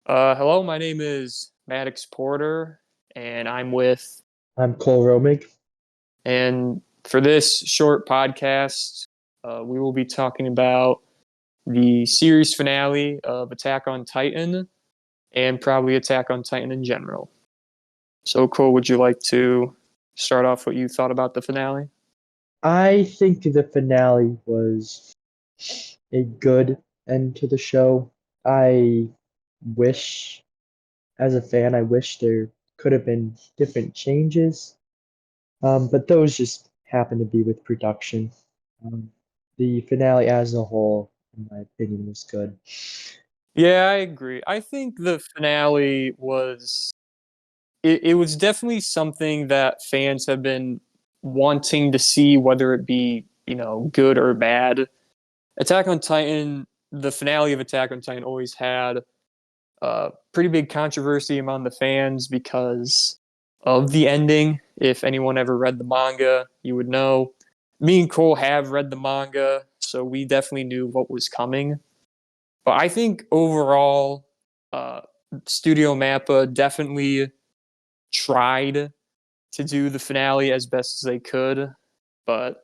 Hello, my name is Maddox Porter, and I'm with, I'm Cole Romig. and for this short podcast, we will be talking about the series finale of Attack on Titan and probably Attack on Titan in general. So, Cole, would you like to start off what you thought about the finale? I think the finale was a good end to the show. I wish, as a fan, I wish there could have been different changes, but those just happen to be with production. Um, the finale as a whole, in my opinion, was good. Yeah, I agree. I think the finale was it was definitely something that fans have been wanting to see, whether it be good or bad. Attack on Titan, the finale of Attack on Titan always had pretty big controversy among the fans because of the ending. If anyone ever read the manga, you would know. Me and Cole have read the manga, so we definitely knew what was coming. But I think overall, uh, Studio Mappa definitely tried to do the finale as best as they could, but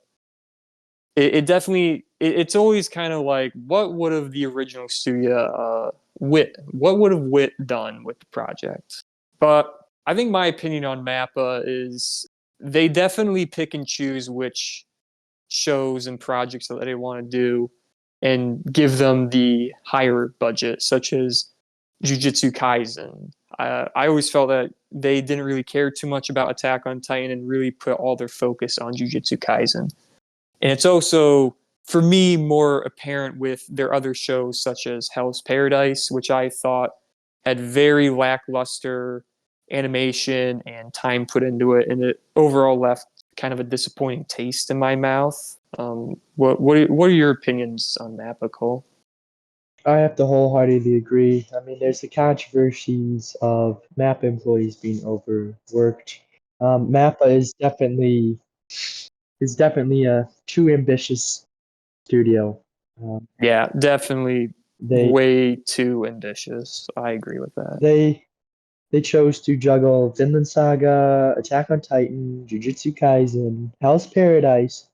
it definitely it's always kind of like what would have the original studio Wit what would have Wit done with the project. But I think my opinion on Mappa is they definitely pick and choose which shows and projects that they want to do and give them the higher budget, such as Jujutsu Kaisen. I always felt that they didn't really care too much about Attack on Titan and really put all their focus on Jujutsu Kaisen. And it's also, for me, more apparent with their other shows, such as Hell's Paradise, which I thought had very lackluster animation and time put into it, and it overall left kind of a disappointing taste in my mouth. What are your opinions on Mappa, Cole? I have to wholeheartedly agree. I mean, there's the controversies of MAPPA employees being overworked. MAPPA is definitely a too ambitious studio. Um, Yeah, definitely they way too ambitious. I agree with that. they they chose to juggle Vinland Saga, Attack on Titan, Jujutsu Kaisen, Hell's Paradise,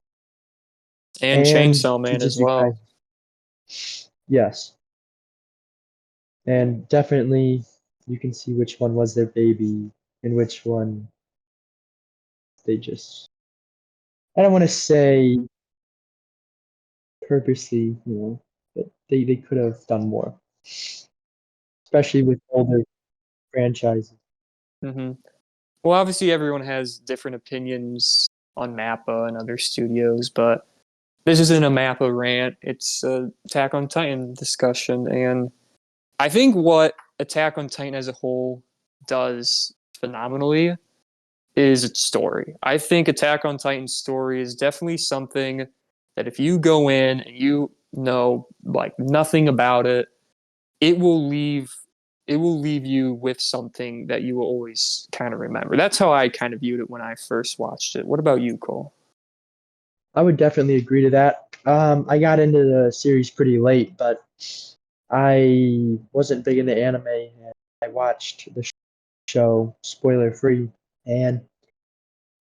And and Chainsaw Man as Jujutsu well. Kaisen. Yes, and definitely you can see which one was their baby and which one they just. I don't want to say purposely, but they could have done more, especially with older franchises. Hmm. Well, obviously, everyone has different opinions on Mappa and other studios, but this isn't a Mappa rant. It's a Attack on Titan discussion. And I think what Attack on Titan as a whole does phenomenally is its story. I think Attack on Titan's story is definitely something that if you go in and you know like nothing about it, it will leave it will leave you with something that you will always kind of remember. That's how I kind of viewed it when I first watched it. What about you, Cole? I would definitely agree to that. I got into the series pretty late, but I wasn't big into anime. And I watched the show spoiler free, and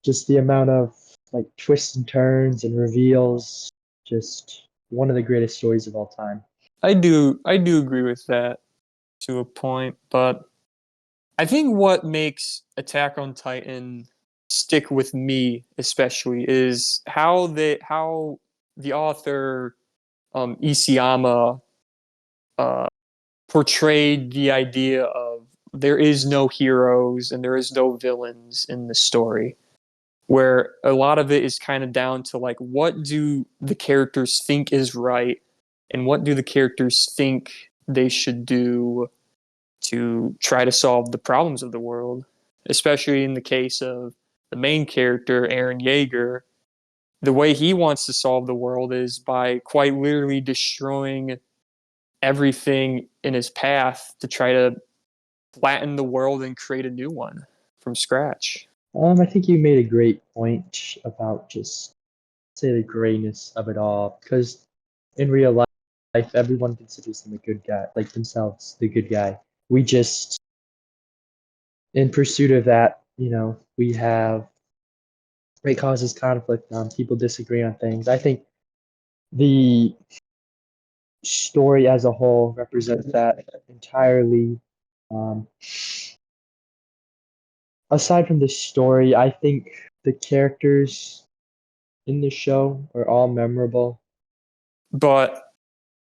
just the amount of like twists and turns and reveals, just one of the greatest stories of all time. I do agree with that to a point, but I think what makes Attack on Titan stick with me especially is how the author Isayama uh, portrayed the idea of there is no heroes and there is no villains in the story, where a lot of it is kind of down to like what do the characters think is right and what do the characters think they should do to try to solve the problems of the world, especially in the case of the main character, Aaron Yeager. The way he wants to solve the world is by quite literally destroying everything in his path to try to flatten the world and create a new one from scratch. I think you made a great point about just say the grayness of it all, because in real life, everyone considers him a good guy, like themselves, the good guy. we just, in pursuit of that, we have it causes conflict. People disagree on things. I think the story as a whole represents that entirely. Um, Aside from the story, I think the characters in the show are all memorable. But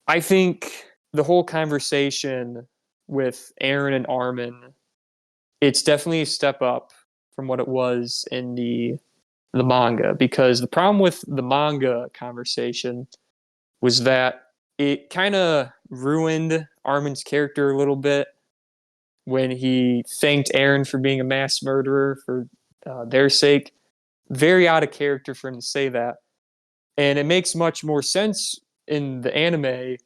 I think the whole conversation with Aaron and Armin, it's definitely a step up from what it was in the manga, because the problem with the manga conversation was that it kind of ruined Armin's character a little bit when he thanked Aaron for being a mass murderer for their sake. Very out of character for him to say that. And it makes much more sense in the anime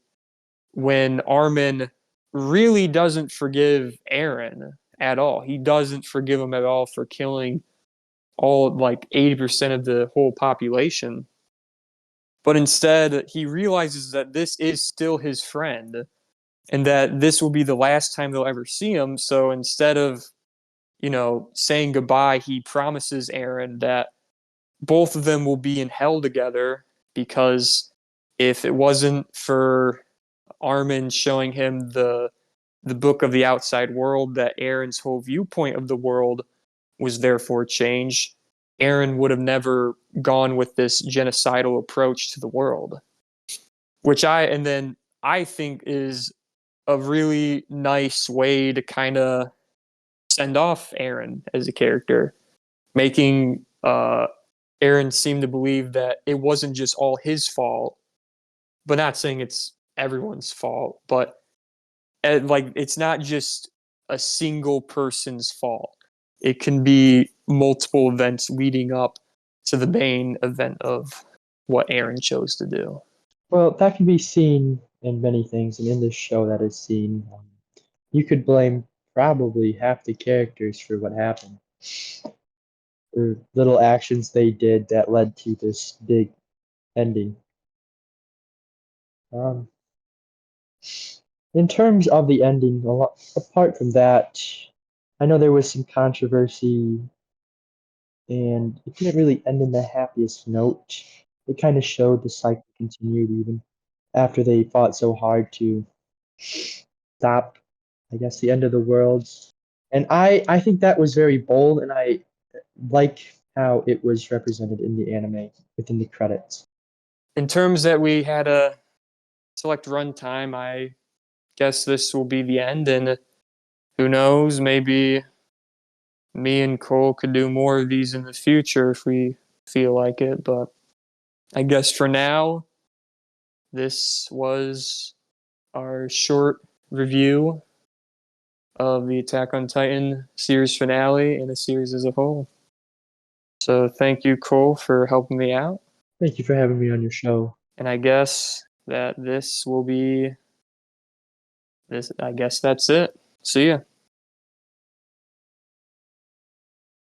when Armin really doesn't forgive Aaron at all. He doesn't forgive him at all for killing all like 80% of the whole population. But instead, he realizes that this is still his friend and that this will be the last time they'll ever see him. So instead of, saying goodbye, he promises Aaron that both of them will be in hell together, because if it wasn't for Armin showing him the book of the outside world, that Aaron's whole viewpoint of the world was therefore changed, Aaron would have never gone with this genocidal approach to the world. And then I think is a really nice way to kind of send off Aaron as a character, making Aaron seem to believe that it wasn't just all his fault, but not saying it's everyone's fault, but like it's not just a single person's fault. It can be multiple events leading up to the main event of what Aaron chose to do. Well, that can be seen in many things, and in this show that is seen, you could blame probably half the characters for what happened, or little actions they did that led to this big ending. Um, in terms of the ending, apart from that, I know there was some controversy, and it didn't really end in the happiest note. It kind of showed the cycle continued even after they fought so hard to stop, I guess, the end of the world. And I think that was very bold, and I like how it was represented in the anime within the credits. In terms that we had a select runtime, I guess this will be the end, and who knows, maybe me and Cole could do more of these in the future if we feel like it. But I guess for now, this was our short review of the Attack on Titan series finale and the series as a whole. So thank you, Cole, for helping me out. Thank you for having me on your show. And I guess that this will be this. I guess that's it. See ya.